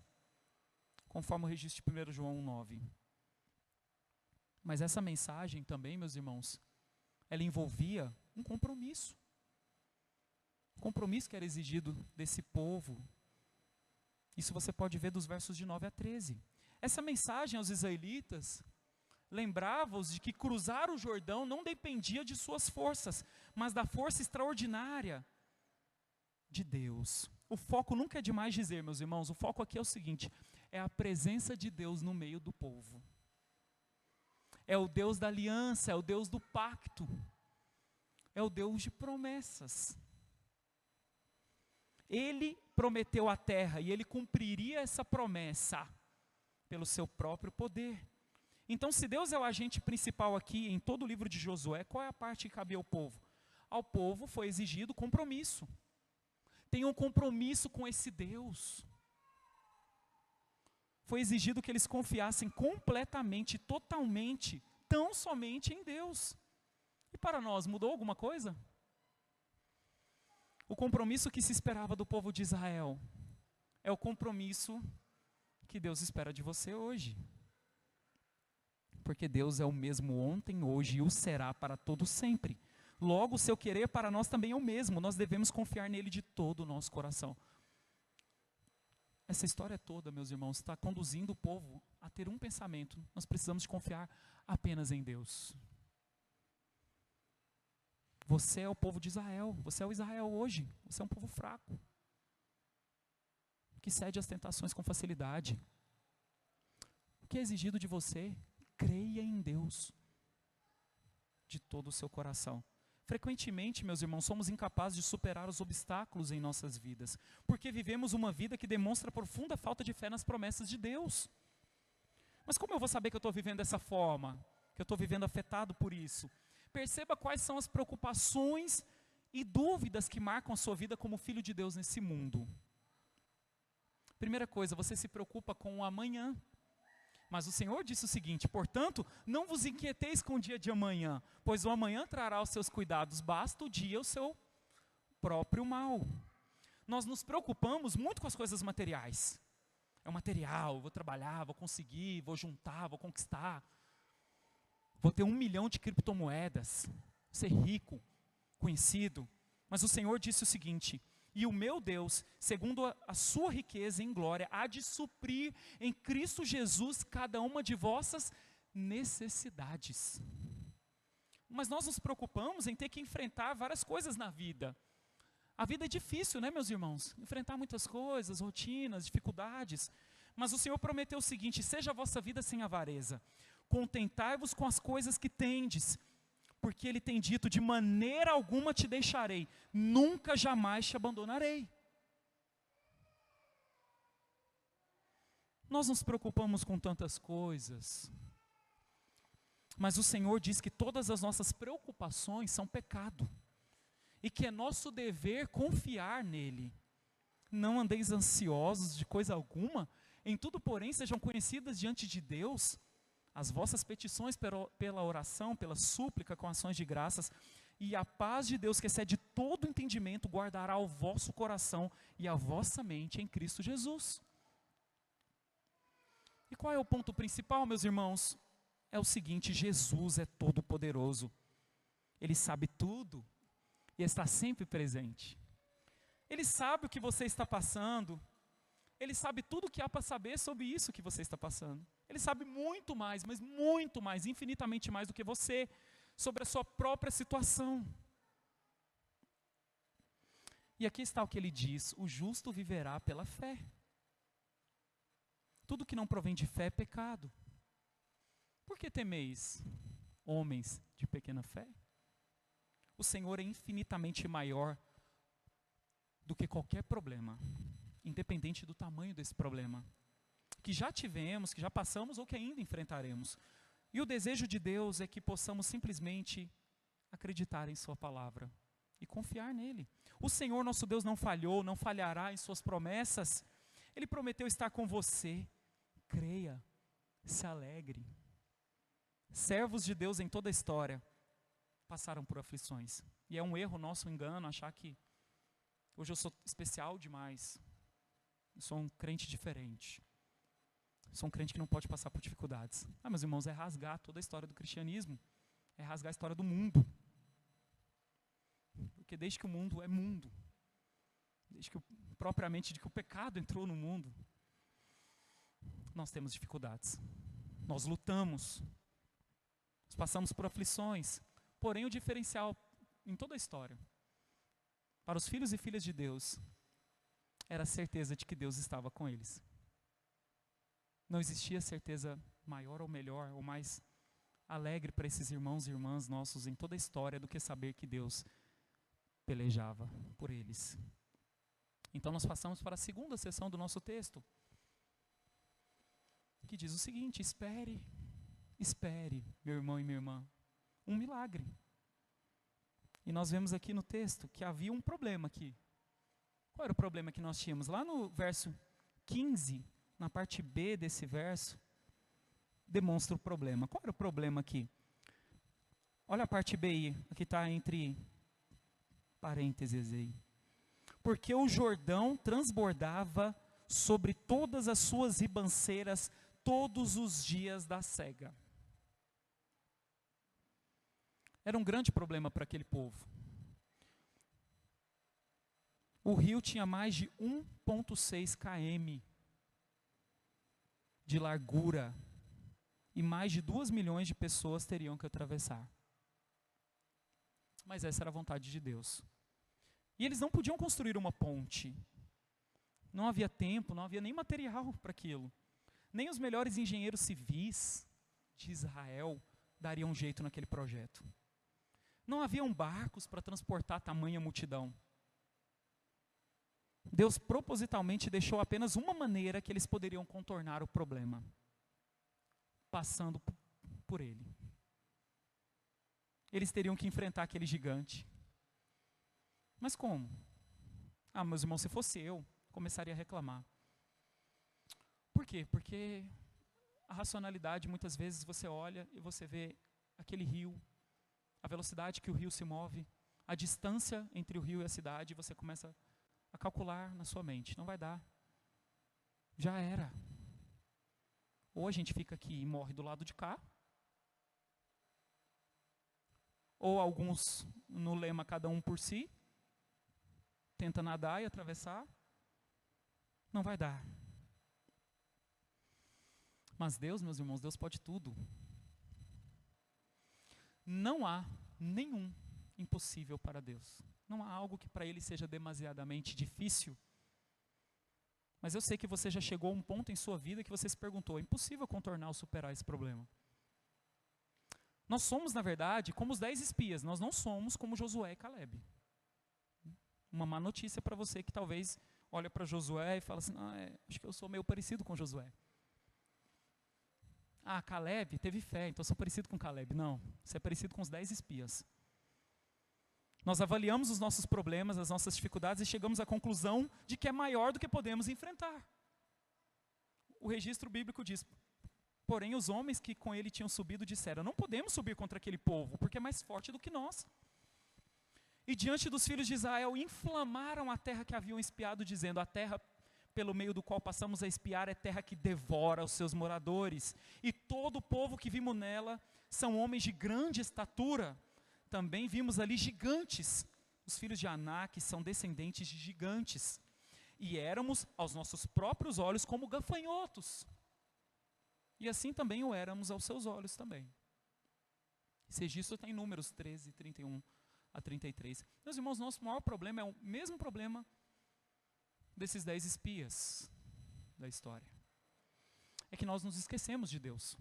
conforme o registro de 1 João 1,9. Mas essa mensagem também, meus irmãos, ela envolvia um compromisso. Compromisso que era exigido desse povo. Isso você pode ver dos versos de 9 a 13. Essa mensagem aos israelitas lembrava-os de que cruzar o Jordão não dependia de suas forças, mas da força extraordinária de Deus. O foco nunca é demais dizer, meus irmãos, o foco aqui é o seguinte: é a presença de Deus no meio do povo. É o Deus da aliança, é o Deus do pacto, é o Deus de promessas. Ele prometeu a terra e ele cumpriria essa promessa pelo seu próprio poder. Então, se Deus é o agente principal aqui em todo o livro de Josué, qual é a parte que cabia ao povo? Ao povo foi exigido compromisso. Tenham um compromisso com esse Deus. Foi exigido que eles confiassem completamente, totalmente, tão somente em Deus. E para nós, mudou alguma coisa? O compromisso que se esperava do povo de Israel é o compromisso que Deus espera de você hoje. Porque Deus é o mesmo ontem, hoje e o será para todo sempre. Logo, o seu querer para nós também é o mesmo. Nós devemos confiar nele de todo o nosso coração. Essa história toda, meus irmãos, está conduzindo o povo a ter um pensamento: nós precisamos de confiar apenas em Deus. Você é o povo de Israel, você é o Israel hoje, você é um povo fraco, que cede às tentações com facilidade. O que é exigido de você? Creia em Deus, de todo o seu coração. Frequentemente, meus irmãos, somos incapazes de superar os obstáculos em nossas vidas, porque vivemos uma vida que demonstra profunda falta de fé nas promessas de Deus. Mas como eu vou saber que eu estou vivendo dessa forma? Que eu estou vivendo afetado por isso? Perceba quais são as preocupações e dúvidas que marcam a sua vida como filho de Deus nesse mundo. Primeira coisa, você se preocupa com o amanhã. Mas o Senhor disse o seguinte: portanto, não vos inquieteis com o dia de amanhã, pois o amanhã trará os seus cuidados, basta o dia o seu próprio mal. Nós nos preocupamos muito com as coisas materiais. É o material, vou trabalhar, vou conseguir, vou juntar, vou conquistar. Vou ter 1 milhão de criptomoedas, ser rico, conhecido. Mas o Senhor disse o seguinte: e o meu Deus, segundo a sua riqueza em glória, há de suprir em Cristo Jesus cada uma de vossas necessidades. Mas nós nos preocupamos em ter que enfrentar várias coisas na vida. A vida é difícil, né, meus irmãos? Enfrentar muitas coisas, rotinas, dificuldades. Mas o Senhor prometeu o seguinte: seja a vossa vida sem avareza. Contentai-vos com as coisas que tendes. Porque Ele tem dito: de maneira alguma te deixarei, nunca jamais te abandonarei. Nós nos preocupamos com tantas coisas, mas o Senhor diz que todas as nossas preocupações são pecado, e que é nosso dever confiar nele. Não andeis ansiosos de coisa alguma, em tudo, porém, sejam conhecidas diante de Deus as vossas petições pela oração, pela súplica, com ações de graças, e a paz de Deus, que excede todo entendimento, guardará o vosso coração e a vossa mente em Cristo Jesus. E qual é o ponto principal, meus irmãos? É o seguinte: Jesus é todo poderoso. Ele sabe tudo e está sempre presente. Ele sabe o que você está passando. Ele sabe tudo o que há para saber sobre isso que você está passando. Ele sabe muito mais, mas muito mais, infinitamente mais do que você, sobre a sua própria situação. E aqui está o que ele diz: o justo viverá pela fé. Tudo que não provém de fé é pecado. Por que temeis, homens de pequena fé? O Senhor é infinitamente maior do que qualquer problema, independente do tamanho desse problema, que já tivemos, que já passamos ou que ainda enfrentaremos. E o desejo de Deus é que possamos simplesmente acreditar em sua palavra e confiar nele. O Senhor nosso Deus não falhou, não falhará em suas promessas. Ele prometeu estar com você. Creia, se alegre. Servos de Deus em toda a história passaram por aflições. E é um erro nosso, um engano, achar que hoje eu sou especial demais. Eu sou um crente diferente. Sou um crente que não pode passar por dificuldades. Meus irmãos, é rasgar toda a história do cristianismo. É rasgar a história do mundo. Porque desde que o mundo é mundo, desde que propriamente de que o pecado entrou no mundo, nós temos dificuldades. Nós lutamos. Nós passamos por aflições. Porém, o diferencial em toda a história, para os filhos e filhas de Deus, era a certeza de que Deus estava com eles. Não existia certeza maior ou melhor, ou mais alegre para esses irmãos e irmãs nossos em toda a história do que saber que Deus pelejava por eles. Então nós passamos para a segunda sessão do nosso texto, que diz o seguinte: espere, meu irmão e minha irmã, um milagre. E nós vemos aqui no texto que havia um problema aqui. Qual era o problema que nós tínhamos? Lá no verso 15, na parte B desse verso, demonstra o problema. Qual era o problema aqui? Olha a parte B aí, aqui está entre parênteses aí. Porque o Jordão transbordava sobre todas as suas ribanceiras todos os dias da cega. Era um grande problema para aquele povo. O rio tinha mais de 1,6 km de largura e mais de 2 milhões de pessoas teriam que atravessar. Mas essa era a vontade de Deus. E eles não podiam construir uma ponte. Não havia tempo, não havia nem material para aquilo. Nem os melhores engenheiros civis de Israel dariam um jeito naquele projeto. Não haviam barcos para transportar tamanha multidão. Deus propositalmente deixou apenas uma maneira que eles poderiam contornar o problema: passando por ele. Eles teriam que enfrentar aquele gigante. Mas como? Ah, meus irmãos, se fosse eu, começaria a reclamar. Por quê? Porque a racionalidade, muitas vezes você olha e você vê aquele rio, a velocidade que o rio se move, a distância entre o rio e a cidade, e você começa a calcular na sua mente. Não vai dar. Já era. Ou a gente fica aqui e morre do lado de cá, ou alguns, no lema cada um por si, tenta nadar e atravessar. Não vai dar. Mas Deus, meus irmãos, Deus pode tudo. Não há nenhum impossível para Deus. Não há algo que para Ele seja demasiadamente difícil. Mas eu sei que você já chegou a um ponto em sua vida que você se perguntou: é impossível contornar ou superar esse problema. Nós somos, na verdade, como os 10 espias. Nós não somos como Josué e Caleb. Uma má notícia para você que talvez olha para Josué e fala assim: acho que eu sou meio parecido com Josué. Ah, Caleb teve fé, então eu sou parecido com Caleb. Não, você é parecido com os 10 espias. Nós avaliamos os nossos problemas, as nossas dificuldades e chegamos à conclusão de que é maior do que podemos enfrentar. O registro bíblico diz: porém os homens que com ele tinham subido disseram: não podemos subir contra aquele povo, porque é mais forte do que nós. E diante dos filhos de Israel inflamaram a terra que haviam espiado, dizendo: a terra pelo meio do qual passamos a espiar é terra que devora os seus moradores, e todo o povo que vimos nela são homens de grande estatura. Também vimos ali gigantes. Os filhos de Anak são descendentes de gigantes, e éramos aos nossos próprios olhos como gafanhotos, e assim também o éramos aos seus olhos também. Esse registro está em Números 13, 31 a 33. Meus irmãos, nosso maior problema é o mesmo problema desses 10 espias da história. É que nós nos esquecemos de Deus.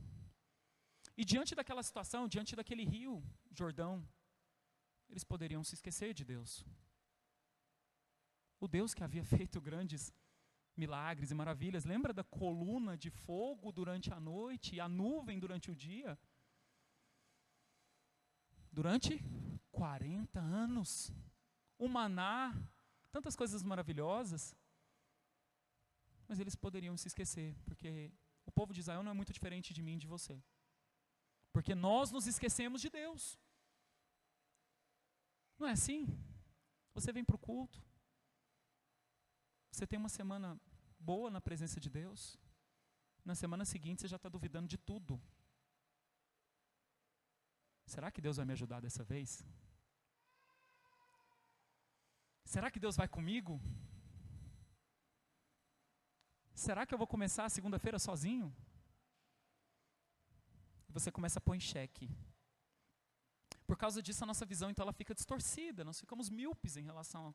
E diante daquela situação, diante daquele rio, Jordão, eles poderiam se esquecer de Deus. O Deus que havia feito grandes milagres e maravilhas. Lembra da coluna de fogo durante a noite e a nuvem durante o dia? Durante 40 anos. O maná, tantas coisas maravilhosas. Mas eles poderiam se esquecer, porque o povo de Israel não é muito diferente de mim e de você. Porque nós nos esquecemos de Deus. Não é assim? Você vem para o culto, você tem uma semana boa na presença de Deus, na semana seguinte você já está duvidando de tudo. Será que Deus vai me ajudar dessa vez? Será que Deus vai comigo? Será que eu vou começar a segunda-feira sozinho? E você começa a pôr em xeque. Por causa disso, a nossa visão, então, ela fica distorcida. Nós ficamos míopes em relação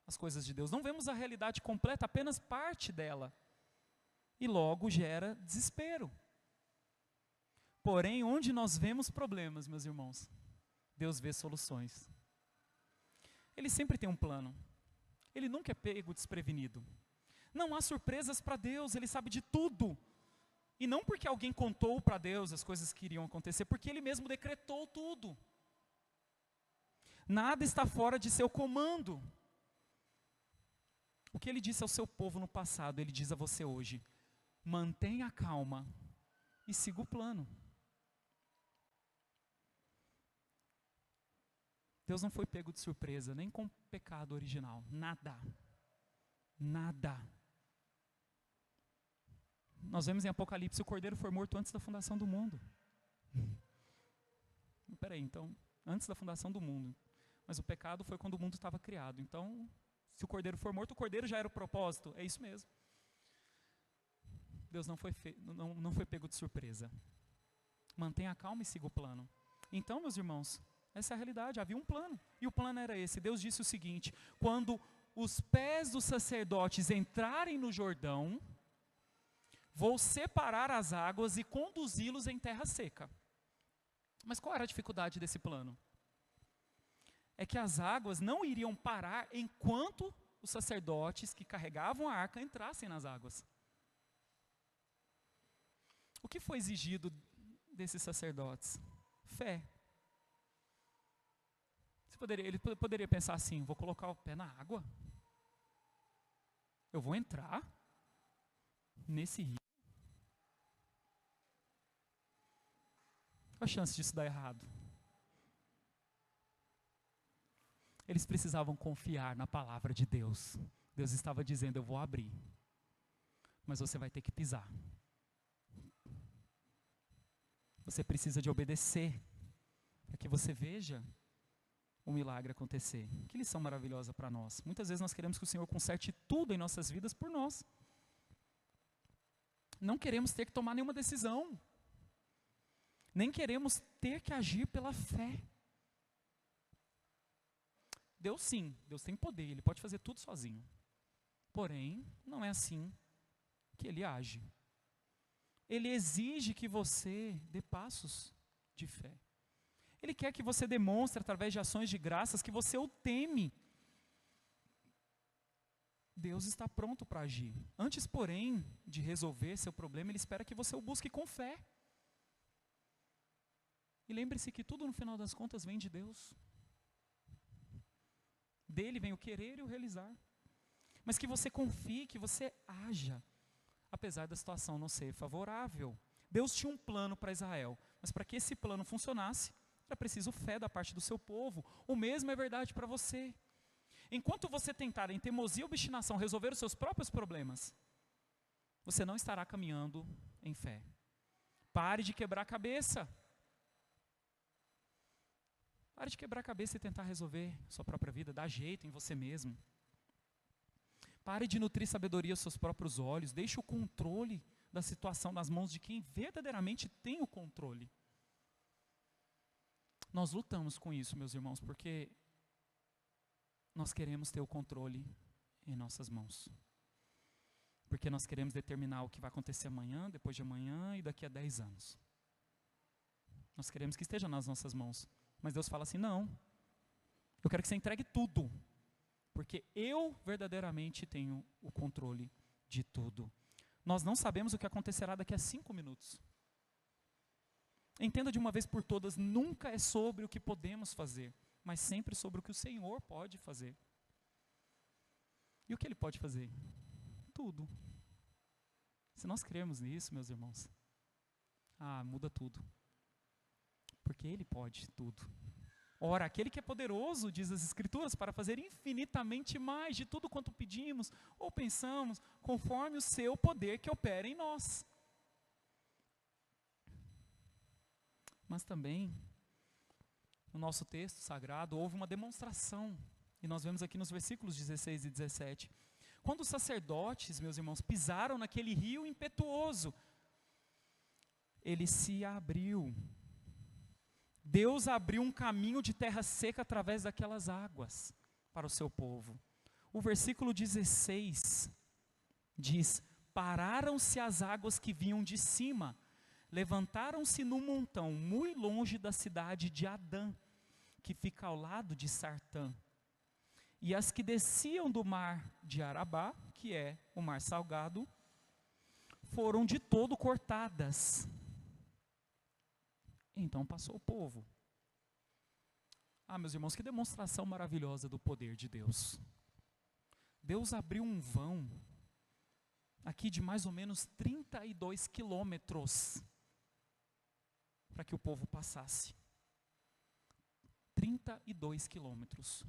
às coisas de Deus. Não vemos a realidade completa, apenas parte dela. E logo gera desespero. Porém, onde nós vemos problemas, meus irmãos, Deus vê soluções. Ele sempre tem um plano. Ele nunca é pego desprevenido. Não há surpresas para Deus, Ele sabe de tudo. E não porque alguém contou para Deus as coisas que iriam acontecer, porque Ele mesmo decretou tudo. Nada está fora de seu comando. O que Ele disse ao seu povo no passado, Ele diz a você hoje: mantenha a calma e siga o plano. Deus não foi pego de surpresa, nem com o pecado original. Nada. Nada. Nós vemos em Apocalipse, o Cordeiro foi morto antes da fundação do mundo. Peraí, então, antes da fundação do mundo. Mas o pecado foi quando o mundo estava criado. Então, se o Cordeiro for morto, o Cordeiro já era o propósito. É isso mesmo. Deus não foi pego de surpresa. Mantenha a calma e siga o plano. Então, meus irmãos, essa é a realidade, havia um plano. E o plano era esse. Deus disse o seguinte: quando os pés dos sacerdotes entrarem no Jordão, vou separar as águas e conduzi-los em terra seca. Mas qual era a dificuldade desse plano? É que as águas não iriam parar enquanto os sacerdotes que carregavam a arca entrassem nas águas. O que foi exigido desses sacerdotes? Fé. Ele poderia pensar assim: vou colocar o pé na água? Eu vou entrar nesse rio? Qual a chance disso dar errado? Eles precisavam confiar na palavra de Deus. Deus estava dizendo: eu vou abrir, mas você vai ter que pisar. Você precisa de obedecer, para que você veja o milagre acontecer. Que lição maravilhosa para nós. Muitas vezes nós queremos que o Senhor conserte tudo em nossas vidas por nós. Não queremos ter que tomar nenhuma decisão. Nem queremos ter que agir pela fé. Deus sim, Deus tem poder, Ele pode fazer tudo sozinho. Porém, não é assim que Ele age. Ele exige que você dê passos de fé. Ele quer que você demonstre através de ações de graças que você o teme. Deus está pronto para agir. Antes, porém, de resolver seu problema, Ele espera que você o busque com fé. E lembre-se que tudo no final das contas vem de Deus. Dele vem o querer e o realizar. Mas que você confie, que você haja, apesar da situação não ser favorável. Deus tinha um plano para Israel, mas para que esse plano funcionasse, era preciso fé da parte do seu povo. O mesmo é verdade para você. Enquanto você tentar em teimosia e obstinação resolver os seus próprios problemas, você não estará caminhando em fé. Pare de quebrar a cabeça. Pare de quebrar a cabeça e tentar resolver sua própria vida, dar jeito em você mesmo. Pare de nutrir sabedoria aos seus próprios olhos. Deixe o controle da situação nas mãos de quem verdadeiramente tem o controle. Nós lutamos com isso, meus irmãos, porque nós queremos ter o controle em nossas mãos. Porque nós queremos determinar o que vai acontecer amanhã, depois de amanhã e daqui a 10 anos. Nós queremos que esteja nas nossas mãos. Mas Deus fala assim: não, eu quero que você entregue tudo, porque eu verdadeiramente tenho o controle de tudo. Nós não sabemos o que acontecerá daqui a 5 minutos. Entenda de uma vez por todas, nunca é sobre o que podemos fazer, mas sempre sobre o que o Senhor pode fazer. E o que Ele pode fazer? Tudo. Se nós cremos nisso, meus irmãos, muda tudo. Porque Ele pode tudo. Ora, aquele que é poderoso, diz as Escrituras, para fazer infinitamente mais de tudo quanto pedimos ou pensamos, conforme o seu poder que opera em nós. Mas também, no nosso texto sagrado, houve uma demonstração. E nós vemos aqui nos versículos 16 e 17. Quando os sacerdotes, meus irmãos, pisaram naquele rio impetuoso, ele se abriu. Deus abriu um caminho de terra seca através daquelas águas para o seu povo. O versículo 16 diz: pararam-se as águas que vinham de cima, levantaram-se num montão muito longe da cidade de Adã, que fica ao lado de Sartã. E as que desciam do mar de Arabá, que é o mar salgado, foram de todo cortadas. Então passou o povo. Meus irmãos, que demonstração maravilhosa do poder de Deus. Deus abriu um vão, aqui de mais ou menos 32 quilômetros, para que o povo passasse. 32 quilômetros.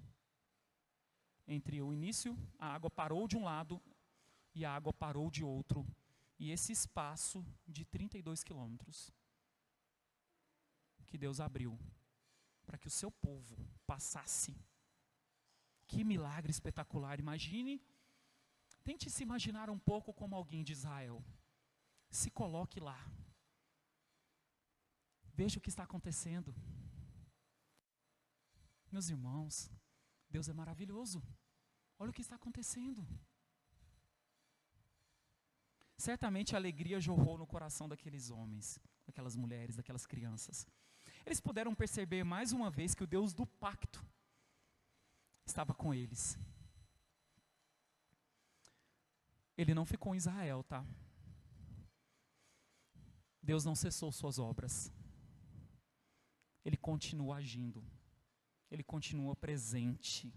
Entre o início, a água parou de um lado e a água parou de outro. E esse espaço de 32 quilômetros que Deus abriu para que o seu povo passasse. Que milagre espetacular. Imagine, tente se imaginar um pouco como alguém de Israel. Se coloque lá. Veja o que está acontecendo. Meus irmãos, Deus é maravilhoso. Olha o que está acontecendo. Certamente a alegria jorrou no coração daqueles homens, daquelas mulheres, daquelas crianças. Eles puderam perceber mais uma vez que o Deus do pacto estava com eles. Ele não ficou em Israel, tá? Deus não cessou suas obras. Ele continua agindo. Ele continua presente.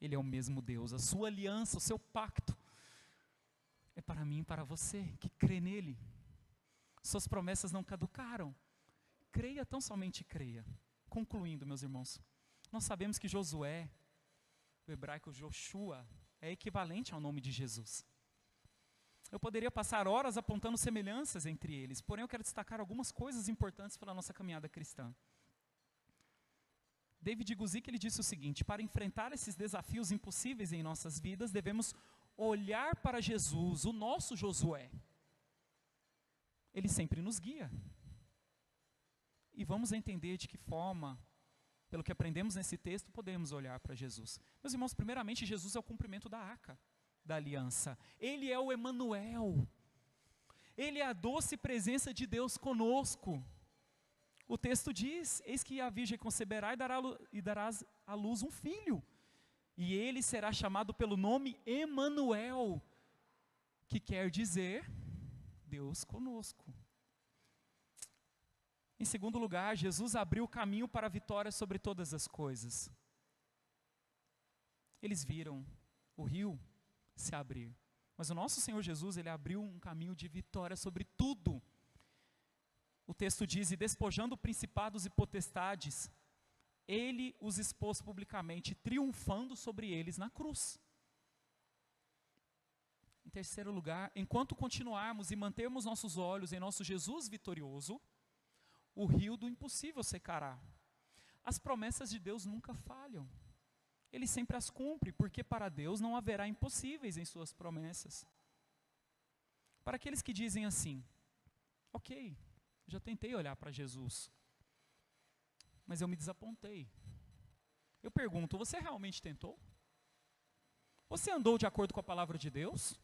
Ele é o mesmo Deus. A sua aliança, o seu pacto é para mim e para você que crê nele. Suas promessas não caducaram. Creia, tão somente creia. Concluindo, meus irmãos, nós sabemos que Josué, o hebraico Joshua, é equivalente ao nome de Jesus. Eu poderia passar horas apontando semelhanças entre eles, porém eu quero destacar algumas coisas importantes para a nossa caminhada cristã. David Guzik, ele disse o seguinte: para enfrentar esses desafios impossíveis em nossas vidas, devemos olhar para Jesus, o nosso Josué. Ele sempre nos guia. E vamos entender de que forma, pelo que aprendemos nesse texto, podemos olhar para Jesus. Meus irmãos, primeiramente, Jesus é o cumprimento da arca, da aliança. Ele é o Emanuel. Ele é a doce presença de Deus conosco. O texto diz: eis que a virgem conceberá e darás à luz um filho. E ele será chamado pelo nome Emanuel, que quer dizer Deus conosco. Em segundo lugar, Jesus abriu o caminho para a vitória sobre todas as coisas. Eles viram o rio se abrir. Mas o nosso Senhor Jesus, ele abriu um caminho de vitória sobre tudo. O texto diz: e despojando principados e potestades, ele os expôs publicamente, triunfando sobre eles na cruz. Em terceiro lugar, enquanto continuarmos e mantermos nossos olhos em nosso Jesus vitorioso, o rio do impossível secará. As promessas de Deus nunca falham. Ele sempre as cumpre, porque para Deus não haverá impossíveis em suas promessas. Para aqueles que dizem assim: ok, já tentei olhar para Jesus, mas eu me desapontei. Eu pergunto: você realmente tentou? Você andou de acordo com a palavra de Deus?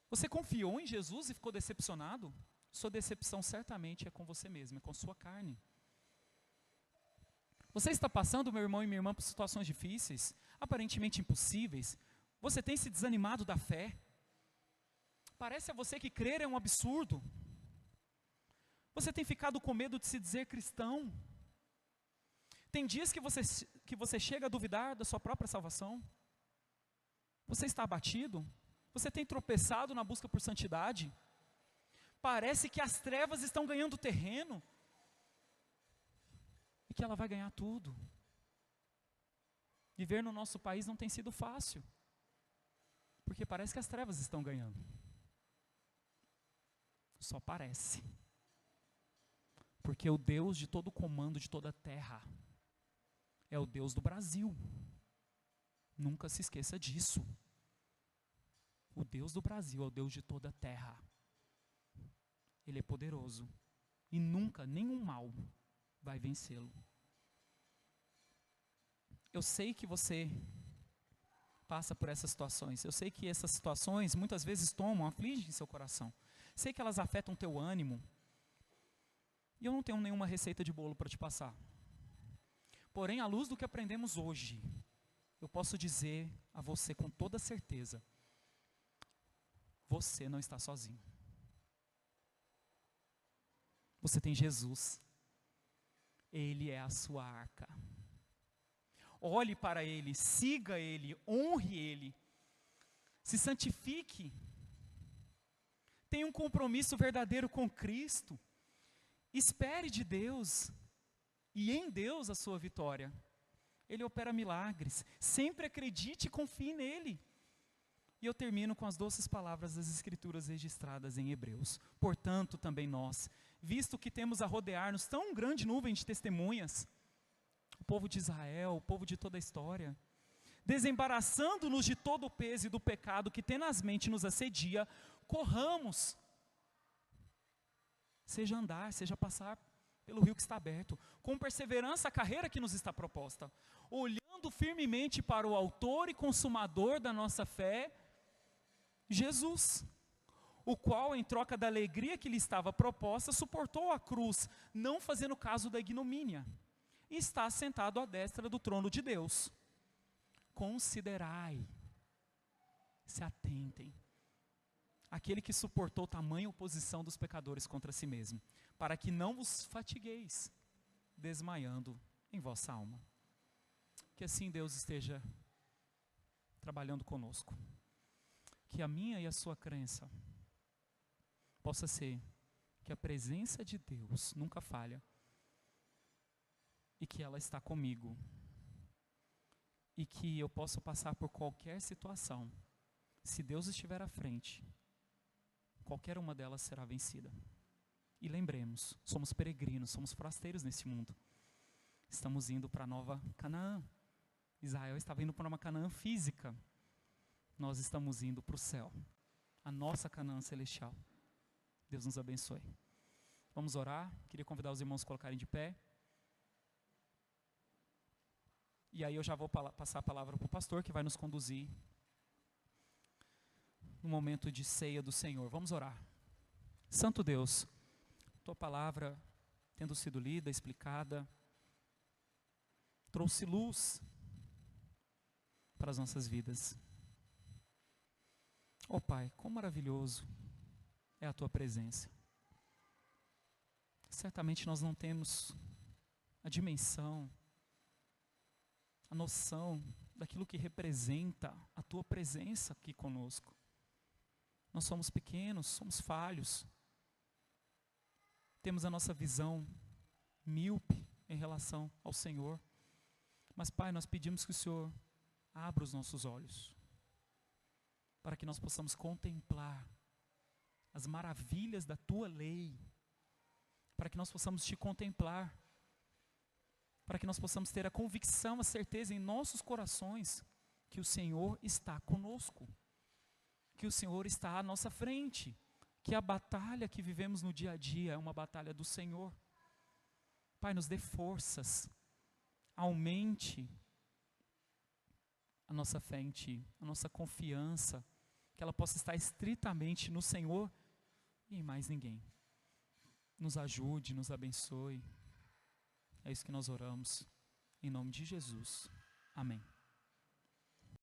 Você confiou em Jesus e ficou decepcionado? Sua decepção certamente é com você mesmo, é com sua carne. Você está passando, meu irmão e minha irmã, por situações difíceis, aparentemente impossíveis? Você tem se desanimado da fé? Parece a você que crer é um absurdo? Você tem ficado com medo de se dizer cristão? Tem dias que você chega a duvidar da sua própria salvação? Você está abatido? Você tem tropeçado na busca por santidade? Parece que as trevas estão ganhando terreno e que ela vai ganhar tudo. Viver no nosso país não tem sido fácil, porque parece que as trevas estão ganhando. Só parece. Porque o Deus de todo comando de toda a terra é o Deus do Brasil. Nunca se esqueça disso. O Deus do Brasil é o Deus de toda a terra. Ele é poderoso. E nunca, nenhum mal vai vencê-lo. Eu sei que você passa por essas situações. Eu sei que essas situações muitas vezes tomam, afligem seu coração. Sei que elas afetam teu ânimo. E eu não tenho nenhuma receita de bolo para te passar. Porém, à luz do que aprendemos hoje, eu posso dizer a você com toda certeza: você não está sozinho. Você tem Jesus. Ele é a sua arca. Olhe para Ele, siga Ele, honre Ele, se santifique, tenha um compromisso verdadeiro com Cristo, espere de Deus e em Deus a sua vitória. Ele opera milagres, sempre acredite e confie nele. E eu termino com as doces palavras das Escrituras registradas em Hebreus. Portanto, também nós, visto que temos a rodear-nos tão grande nuvem de testemunhas, o povo de Israel, o povo de toda a história, desembaraçando-nos de todo o peso e do pecado que tenazmente nos assedia, corramos, seja andar, seja passar pelo rio que está aberto, com perseverança a carreira que nos está proposta, olhando firmemente para o autor e consumador da nossa fé, Jesus, o qual, em troca da alegria que lhe estava proposta, suportou a cruz, não fazendo caso da ignomínia, e está sentado à destra do trono de Deus. Considerai, se atentem, aquele que suportou tamanha oposição dos pecadores contra si mesmo, para que não vos fatigueis, desmaiando em vossa alma. Que assim Deus esteja trabalhando conosco. Que a minha e a sua crença possa ser que a presença de Deus nunca falha, e que ela está comigo, e que eu possa passar por qualquer situação, se Deus estiver à frente, qualquer uma delas será vencida. E lembremos, somos peregrinos, somos forasteiros nesse mundo, estamos indo para a nova Canaã. Israel estava indo para uma Canaã física, nós estamos indo para o céu, a nossa Canaã celestial. Deus nos abençoe. Vamos orar, queria convidar os irmãos a colocarem de pé. E aí eu já vou passar a palavra para o pastor, que vai nos conduzir no momento de ceia do Senhor. Vamos orar. Santo Deus, tua palavra, tendo sido lida, explicada, trouxe luz para as nossas vidas. Ó Pai, quão maravilhoso é a tua presença. Certamente nós não temos a dimensão, a noção daquilo que representa a tua presença aqui conosco. Nós somos pequenos, somos falhos, temos a nossa visão míope em relação ao Senhor, mas Pai, nós pedimos que o Senhor abra os nossos olhos, para que nós possamos contemplar as maravilhas da tua lei, para que nós possamos te contemplar, para que nós possamos ter a convicção, a certeza em nossos corações, que o Senhor está conosco, que o Senhor está à nossa frente, que a batalha que vivemos no dia a dia é uma batalha do Senhor. Pai, nos dê forças, aumente a nossa fé em Ti, a nossa confiança, que ela possa estar estritamente no Senhor e em mais ninguém. Nos ajude, nos abençoe. É isso que nós oramos, em nome de Jesus. Amém.